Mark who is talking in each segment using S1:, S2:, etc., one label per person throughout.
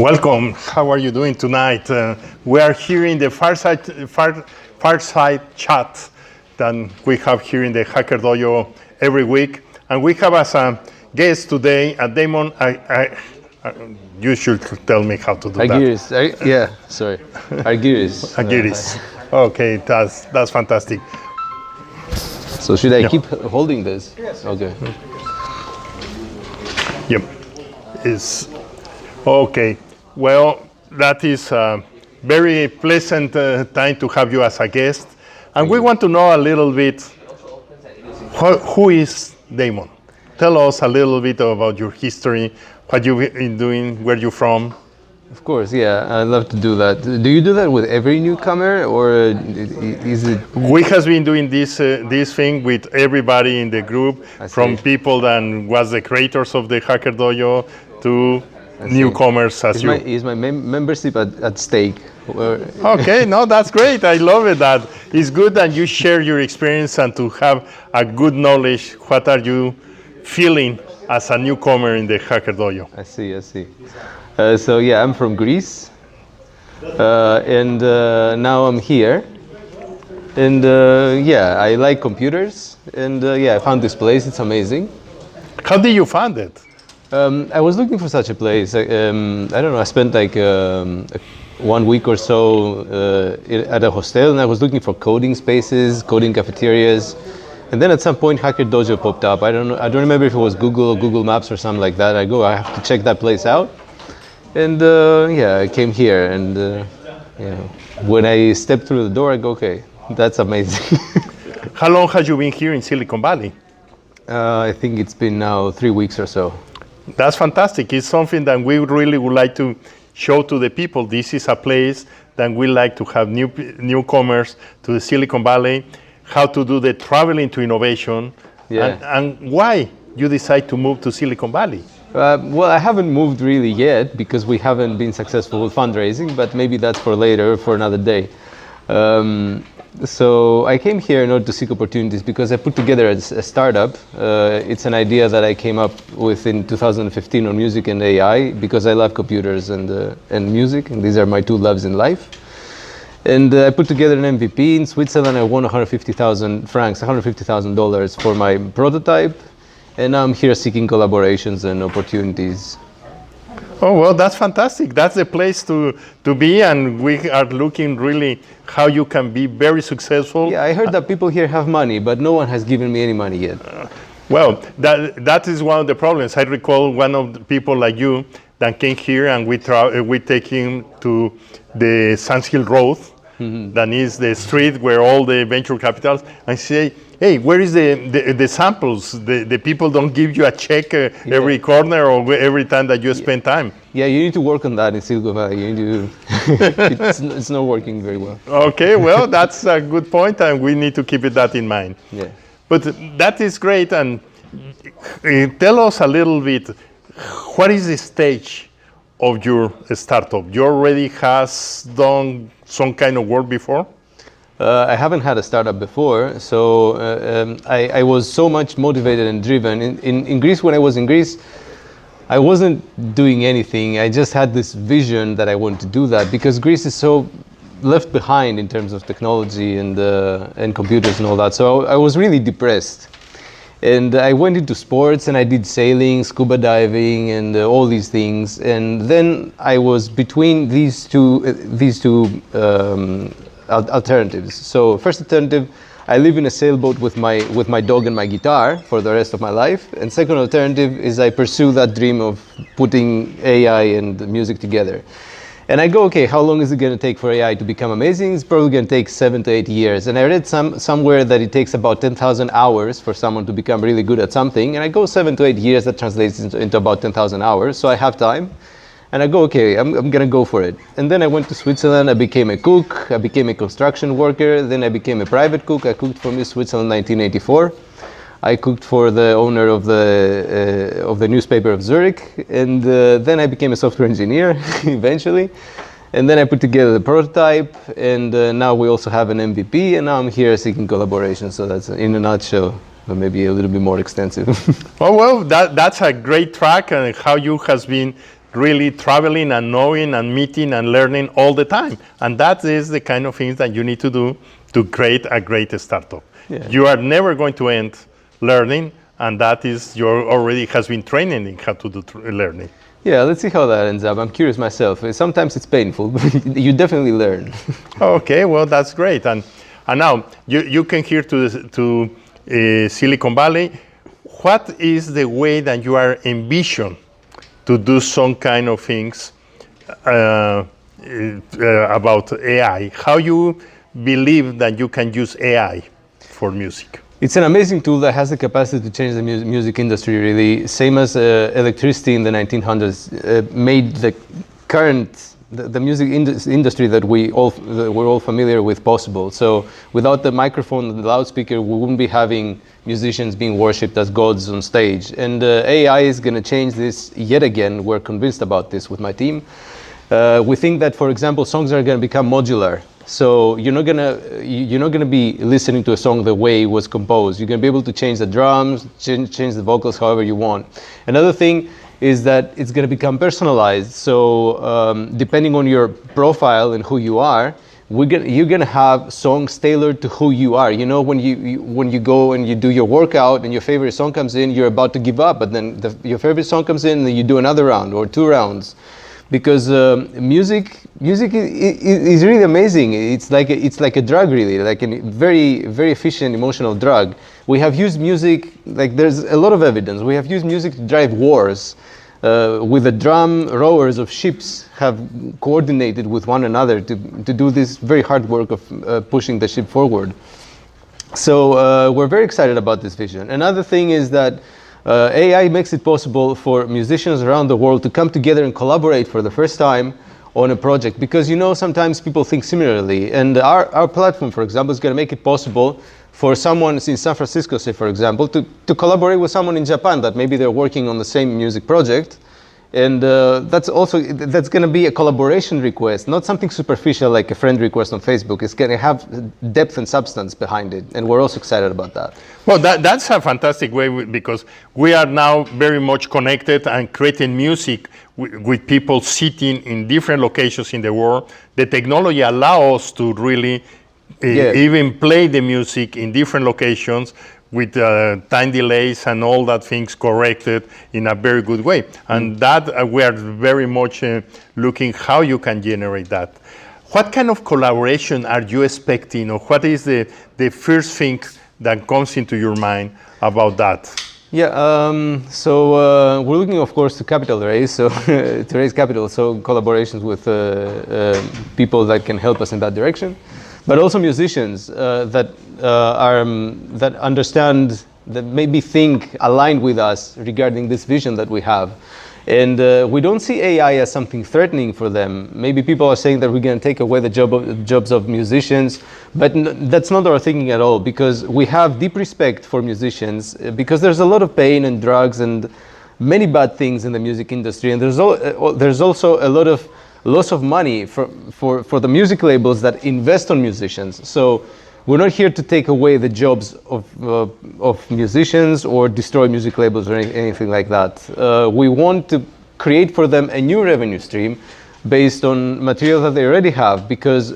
S1: Welcome. How are you doing tonight? We are here in the Fireside Chat that we have here in the Hacker Dojo every week. And we have as a guest today a Damon. You should tell me how to do
S2: Argyris.
S1: that.
S2: Yeah, sorry. Argyris.
S1: Argyris. Okay, that's fantastic.
S2: So should I keep holding this?
S1: Yes.
S2: Okay.
S1: Yep. Okay. Well, that is a very pleasant time to have you as a guest. And we want to know a little bit, who is Damon? Tell us a little bit about your history, what you've been doing, where you're from.
S2: Of course, yeah, I'd love to do that. Do you do that with every newcomer, or is it?
S1: We have been doing this thing with everybody in the group, from people that was the creators of the Hacker Dojo to newcomers as you.
S2: Is my membership at stake?
S1: Okay, no, that's great. I love it. That it's good that you share your experience and to have a good knowledge. What are you feeling as a newcomer in the Hacker Dojo?
S2: I see. So yeah, I'm from Greece, and now I'm here. And yeah, I like computers, and yeah, I found this place. It's amazing.
S1: How did you find it?
S2: I was looking for such a place. I don't know. I spent like 1 week or so at a hostel, and I was looking for coding spaces, coding cafeterias. And then at some point, Hacker Dojo popped up. I don't remember if it was Google or Google Maps or something like that. I have to check that place out. And yeah, I came here, and you know, when I stepped through the door, I go, okay, that's amazing.
S1: How long have you been here in Silicon Valley?
S2: I think it's been now 3 weeks or so.
S1: That's fantastic. It's something that we really would like to show to the people. This is a place that we like to have newcomers to the Silicon Valley, how to do the traveling to innovation, and why you decide to move to Silicon Valley.
S2: Well, I haven't moved really yet because we haven't been successful with fundraising, but maybe that's for later, for another day. So I came here in order to seek opportunities because I put together a startup. It's an idea that I came up with in 2015 on music and AI because I love computers and music, and these are my two loves in life. And I put together an MVP in Switzerland. I won 150,000 francs, $150,000 for my prototype. And now I'm here seeking collaborations and opportunities.
S1: Oh, well, that's fantastic. That's the place to be, and we are looking really how you can be very successful.
S2: Yeah, I heard that people here have money, but no one has given me any money yet.
S1: Well, that is one of the problems. I recall one of the people like you that came here, and we take him to the Sands Hill Road, that is the street where all the venture capitals, and say, hey, where is the samples? The people don't give you a check every corner or every time that you spend time.
S2: Yeah, you need to work on that in Silicon Valley. You need to it's not working very well.
S1: Okay, well, that's a good point, and we need to keep that in mind.
S2: Yeah.
S1: But that is great, and tell us a little bit, what is the stage of your startup? You already has done some kind of work before?
S2: I haven't had a startup before, so I was so much motivated and driven. In Greece, when I was in Greece, I wasn't doing anything. I just had this vision that I wanted to do that because Greece is so left behind in terms of technology and computers and all that. So I was really depressed. And I went into sports and I did sailing, scuba diving, and all these things. And then I was between these two alternatives. So first alternative, I live in a sailboat with my dog and my guitar for the rest of my life. And second alternative is I pursue that dream of putting AI and music together. And I go, okay, how long is it going to take for AI to become amazing? It's probably going to take 7 to 8 years. And I read somewhere that it takes about 10,000 hours for someone to become really good at something. And I go 7 to 8 years, that translates into about 10,000 hours. So I have time. And I go, okay, I'm going to go for it. And then I went to Switzerland. I became a cook. I became a construction worker. Then I became a private cook. I cooked for Miss Switzerland in 1984. I cooked for the owner of the newspaper of Zurich, and then I became a software engineer eventually. And then I put together the prototype, and now we also have an MVP, and now I'm here seeking collaboration. So that's in a nutshell, but maybe a little bit more extensive.
S1: Oh, well, that's a great track, and how you has been really traveling and knowing and meeting and learning all the time. And that is the kind of things that you need to do to create a great startup.
S2: Yeah.
S1: You are never going to end learning, and that is your already has been training in how to do learning.
S2: Yeah, let's see how that ends up. I'm curious myself. Sometimes it's painful, but you definitely learn.
S1: Okay, well, that's great. And now you came here to Silicon Valley. What is the way that you are envisioned to do some kind of things about AI? How you believe that you can use AI for music?
S2: It's an amazing tool that has the capacity to change the music industry, really. Same as electricity in the 1900s made the current, the music industry that we're all familiar with possible. So without the microphone and the loudspeaker, we wouldn't be having musicians being worshipped as gods on stage. And AI is going to change this yet again. We're convinced about this with my team. We think that, for example, songs are going to become modular. So you're not gonna be listening to a song the way it was composed. You're gonna be able to change the drums, change the vocals however you want. Another thing is that it's gonna become personalized. So depending on your profile and who you are, you're gonna have songs tailored to who you are. You know, when you go and you do your workout and your favorite song comes in, you're about to give up, but then your favorite song comes in and then you do another round or 2 rounds. Because music is really amazing. It's like a drug, really, like a very, very efficient emotional drug. We have used music, like there's a lot of evidence. We have used music to drive wars. With the drum rowers of ships have coordinated with one another to do this very hard work of pushing the ship forward. So we're very excited about this vision. Another thing is that AI makes it possible for musicians around the world to come together and collaborate for the first time on a project, because sometimes people think similarly, and our platform, for example, is going to make it possible for someone in San Francisco, say for example, to collaborate with someone in Japan that maybe they're working on the same music project. And that's going to be a collaboration request, not something superficial like a friend request on Facebook. It's going to have depth and substance behind it, and we're also excited about that.
S1: Well, that's a fantastic way, because we are now very much connected and creating music with people sitting in different locations in the world. The technology allows us to really even play the music in different locations with time delays and all that things corrected in a very good way. And that we are very much looking how you can generate that. What kind of collaboration are you expecting, or what is the first thing that comes into your mind about that?
S2: Yeah, so we're looking, of course, to capital raise, so to raise capital, so collaborations with people that can help us in that direction. But also musicians that understand, that maybe think aligned with us regarding this vision that we have. And we don't see AI as something threatening for them. Maybe people are saying that we're going to take away the jobs of musicians, but that's not our thinking at all, because we have deep respect for musicians, because there's a lot of pain and drugs and many bad things in the music industry, and there's also a lot of loss of money for the music labels that invest on musicians. So we're not here to take away the jobs of musicians or destroy music labels or anything like that. We want to create for them a new revenue stream based on material that they already have, because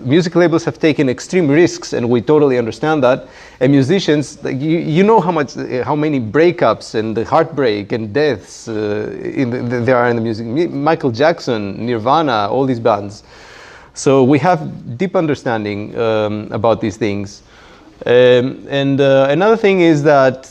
S2: music labels have taken extreme risks, and we totally understand that. And musicians, you know how many breakups and the heartbreak and deaths there are in the music. Michael Jackson, Nirvana, all these bands. So we have deep understanding about these things. Another thing is that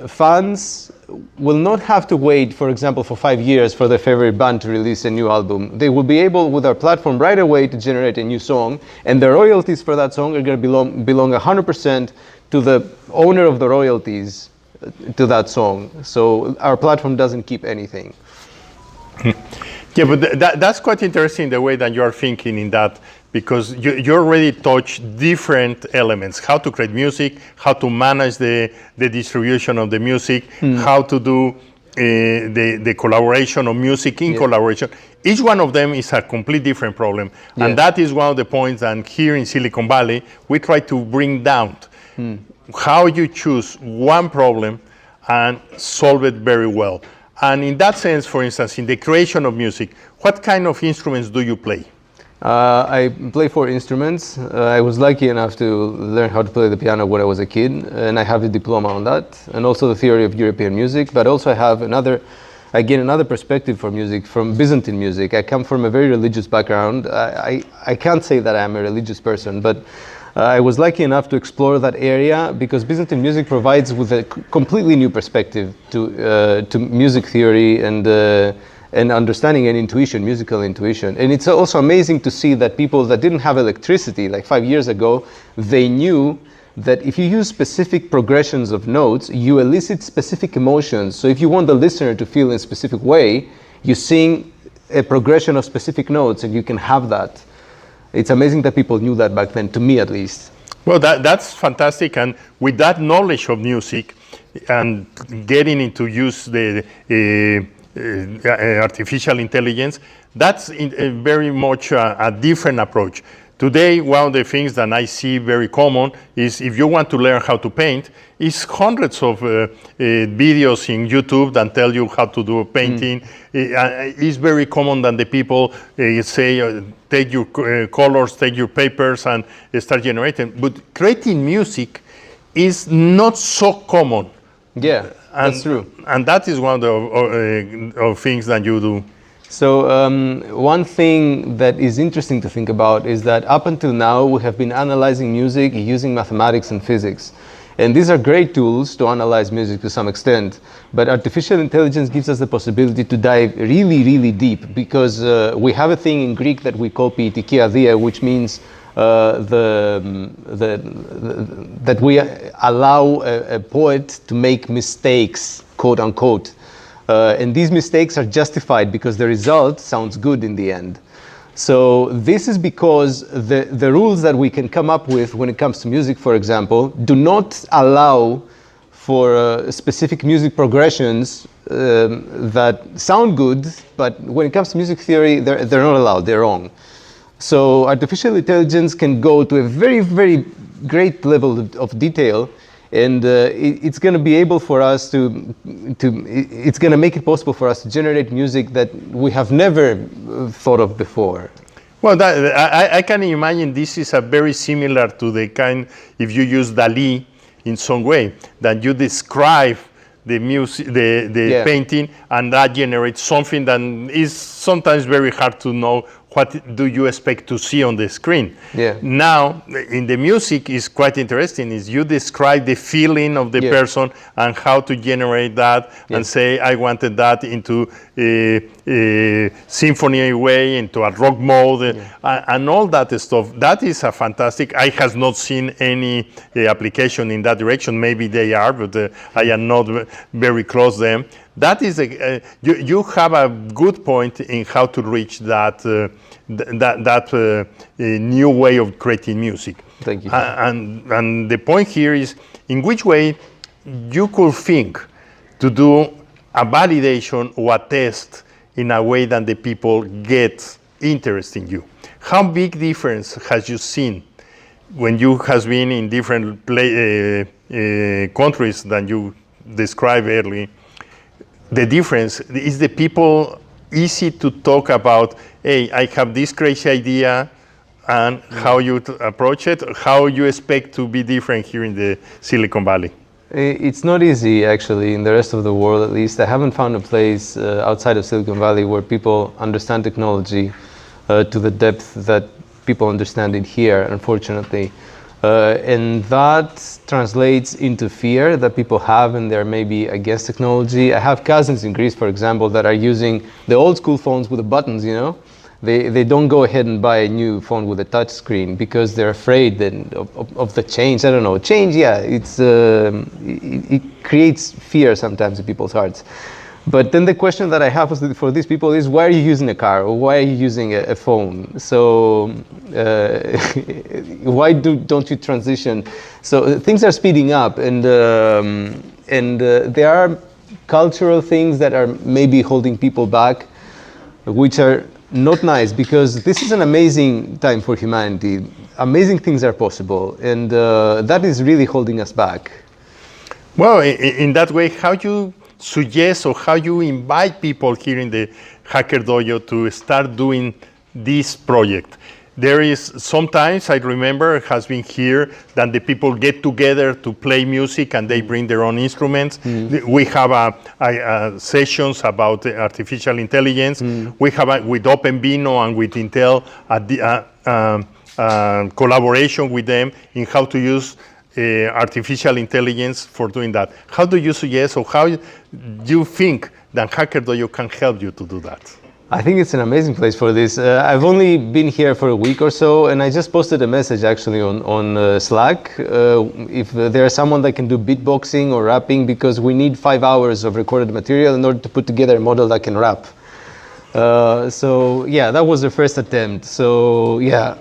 S2: fans will not have to wait, for example, for 5 years for their favorite band to release a new album. They will be able, with our platform, right away to generate a new song, and the royalties for that song are going to belong 100% to the owner of the royalties to that song. So our platform doesn't keep anything.
S1: Yeah, but that's quite interesting, the way that you're thinking in that, because you already touch different elements: how to create music, how to manage the distribution of the music, how to do the collaboration of music in collaboration. Each one of them is a complete different problem. And that is one of the points that here in Silicon Valley, we try to bring down. How you choose one problem and solve it very well. And in that sense, for instance, in the creation of music, what kind of instruments do you play?
S2: I play 4 instruments. I was lucky enough to learn how to play the piano when I was a kid, and I have a diploma on that, and also the theory of European music. But also I have another perspective for music, from Byzantine music. I come from a very religious background. I can't say that I'm a religious person, but I was lucky enough to explore that area because Byzantine music provides with a completely new perspective to music theory and understanding and intuition, musical intuition. And it's also amazing to see that people that didn't have electricity like 5 years ago, they knew that if you use specific progressions of notes, you elicit specific emotions. So if you want the listener to feel in a specific way, you sing a progression of specific notes and you can have that. It's amazing that people knew that back then, to me at least.
S1: Well, that's fantastic. And with that knowledge of music and getting into use the artificial intelligence, that's very much a different approach. Today, one of the things that I see very common is if you want to learn how to paint, is hundreds of videos in YouTube that tell you how to do painting. It's very common that the people say, take your colors, take your papers, and start generating. But creating music is not so common.
S2: Yeah, that's true.
S1: And that is one of things that you do.
S2: So one thing that is interesting to think about is that up until now we have been analyzing music using mathematics and physics. And these are great tools to analyze music to some extent. But artificial intelligence gives us the possibility to dive really, really deep because we have a thing in Greek that we call ποιητική αδεία, which means that we allow a poet to make mistakes, quote unquote. And these mistakes are justified because the result sounds good in the end. So this is because the rules that we can come up with when it comes to music, for example, do not allow for specific music progressions that sound good, but when it comes to music theory, they're not allowed, they're wrong. So artificial intelligence can go to a very, very great level of detail, and it's going to be able for us it's going to make it possible for us to generate music that we have never thought of before.
S1: Well, I can imagine this is a very similar to the kind, if you use DALL-E in some way, that you describe the music, the painting, and that generates something that is sometimes very hard to know what do you expect to see on the screen.
S2: Yeah.
S1: Now, in the music is quite interesting, is you describe the feeling of the person and how to generate that and say, I wanted that into a symphony way, into a rock mode, and all that stuff. That is a fantastic, I have not seen any application in that direction. Maybe they are, but I am not very close to them. That is you have a good point in how to reach that new way of creating music.
S2: Thank you.
S1: And the point here is in which way you could think to do a validation or a test in a way that the people get interest in you. How big difference has you seen when you has been in different countries that you described earlier? The difference is the people easy to talk about, hey, I have this crazy idea, and how you approach it, how you expect to be different here in the Silicon Valley.
S2: It's not easy, actually, in the rest of the world at least. I haven't found a place outside of Silicon Valley where people understand technology to the depth that people understand it here, unfortunately. And that translates into fear that people have, and they're maybe against technology. I have cousins in Greece, for example, that are using the old school phones with the buttons, you know. They don't go ahead and buy a new phone with a touch screen because they're afraid of the change. I don't know. Change, yeah, it creates fear sometimes in people's hearts. But then the question that I have for these people is, why are you using a car, or why are you using a phone? So why don't you transition? So things are speeding up, and there are cultural things that are maybe holding people back, which are not nice, because this is an amazing time for humanity. Amazing things are possible, and that is really holding us back.
S1: Well, in that way, how you suggest or how you invite people here in the Hacker Dojo to start doing this project? There is sometimes, I remember, has been here that the people get together to play music and they bring their own instruments. We have sessions about artificial intelligence. We have with OpenVino and with Intel collaboration with them in how to use artificial intelligence for doing that. How do you suggest or how do you think that Hacker Dojo can help you to do that?
S2: I think it's an amazing place for this. I've only been here for a week or so, and I just posted a message actually on Slack. If there's someone that can do beatboxing or rapping, because we need 5 hours of recorded material in order to put together a model that can rap. So yeah, that was the first attempt. So yeah,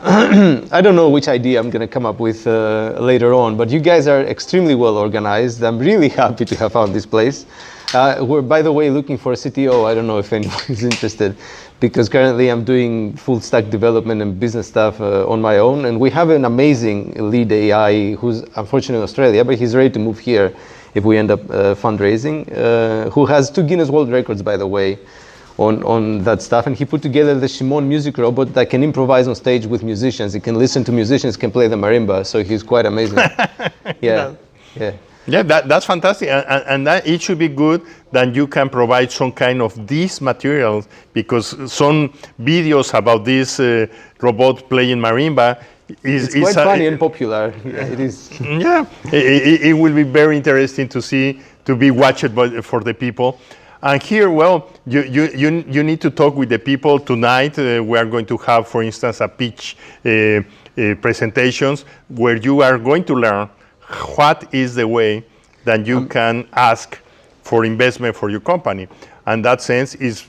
S2: I don't know which idea I'm going to come up with later on, but you guys are extremely well organized. I'm really happy to have found this place. We're, by the way, looking for a CTO. I don't know if anyone is interested, because currently I'm doing full stack development and business stuff on my own. And we have an amazing lead AI who's unfortunately in Australia, but he's ready to move here if we end up fundraising, who has 2 Guinness World Records, by the way, on that stuff. And he put together the Shimon music robot that can improvise on stage with musicians. He can listen to musicians, can play the marimba. So he's quite amazing. Yeah.
S1: Yeah, that's fantastic, and that it should be good that you can provide some kind of these materials, because some videos about this robot playing marimba
S2: it's quite funny and popular. Yeah, it is.
S1: Yeah, it will be very interesting to see, to be watched for the people. And here, well, you need to talk with the people tonight. We are going to have, for instance, a pitch presentations where you are going to learn what is the way that you can ask for investment for your company. And that sense is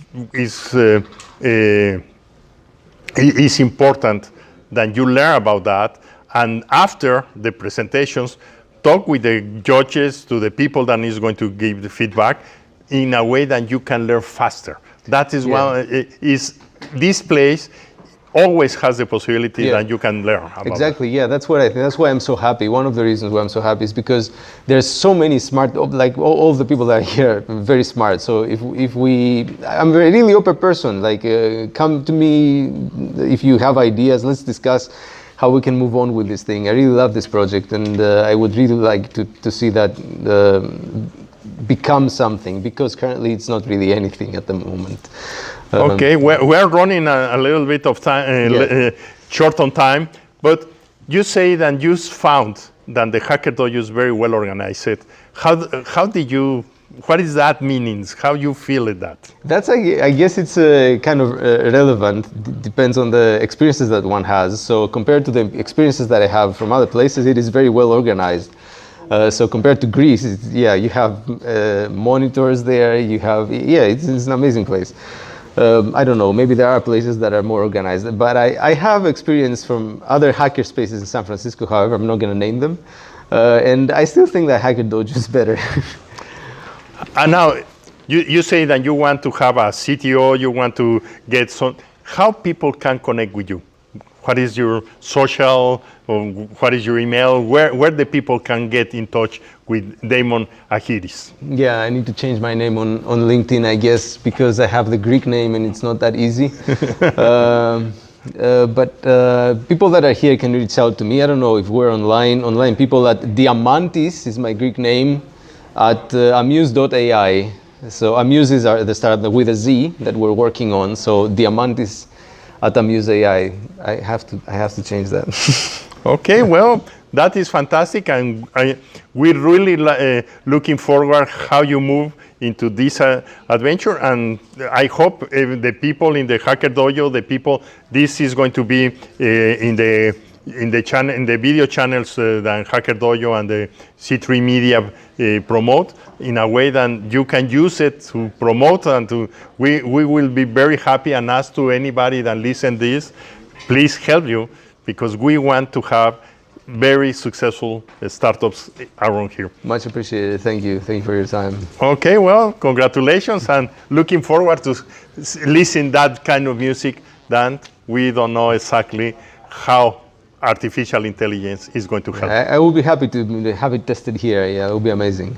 S1: important that you learn about that. And after the presentations, talk with the judges, to the people that is going to give the feedback in a way that you can learn faster. That is this place always has the possibility that you can learn about.
S2: Exactly, yeah, that's what I think. That's why I'm so happy. One of the reasons why I'm so happy is because there's so many smart, like all the people that are here are very smart. So I'm a really open person. Like, come to me if you have ideas. Let's discuss how we can move on with this thing. I really love this project, and I would really like to see that become something, because currently it's not really anything at the moment.
S1: Okay, we're running a little bit of time, short on time, but you say that you found that the Hacker Dojo is very well organized. What is that meanings? How you feel it that?
S2: That's, I guess it's kind of relevant. Depends on the experiences that one has. So compared to the experiences that I have from other places, it is very well organized. So compared to Greece, you have monitors there. You have, it's an amazing place. I don't know, maybe there are places that are more organized, but I have experience from other hacker spaces in San Francisco. However, I'm not going to name them, and I still think that Hacker Dojo is better.
S1: And now, you say that you want to have a CTO, you want to get some. How people can connect with you? What is your social, or what is your email? Where the people can get in touch with Damon Argyris? Yeah,
S2: I need to change my name on LinkedIn, I guess, because I have the Greek name and it's not that easy. But people that are here can reach out to me. I don't know if we're online. People at Diamantis is my Greek name, at amuse.ai. So Amuses are the start with a Z that we're working on. So Diamantis at Amuse AI. I have to change that. Okay, well, that is fantastic, and we're really looking forward how you move into this adventure. And I hope the people in the Hacker Dojo, this is going to be in the channel, in the video channels that Hacker Dojo and the C3 Media promote, in a way that you can use it to promote, and we will be very happy and ask to anybody that listen this, please help you, because we want to have very successful startups around here. Much appreciated. Thank you for your time. Okay, well, congratulations, and looking forward to listen that kind of music that we don't know exactly how artificial intelligence is going to help. I will be happy to have it tested here. Yeah, it will be amazing.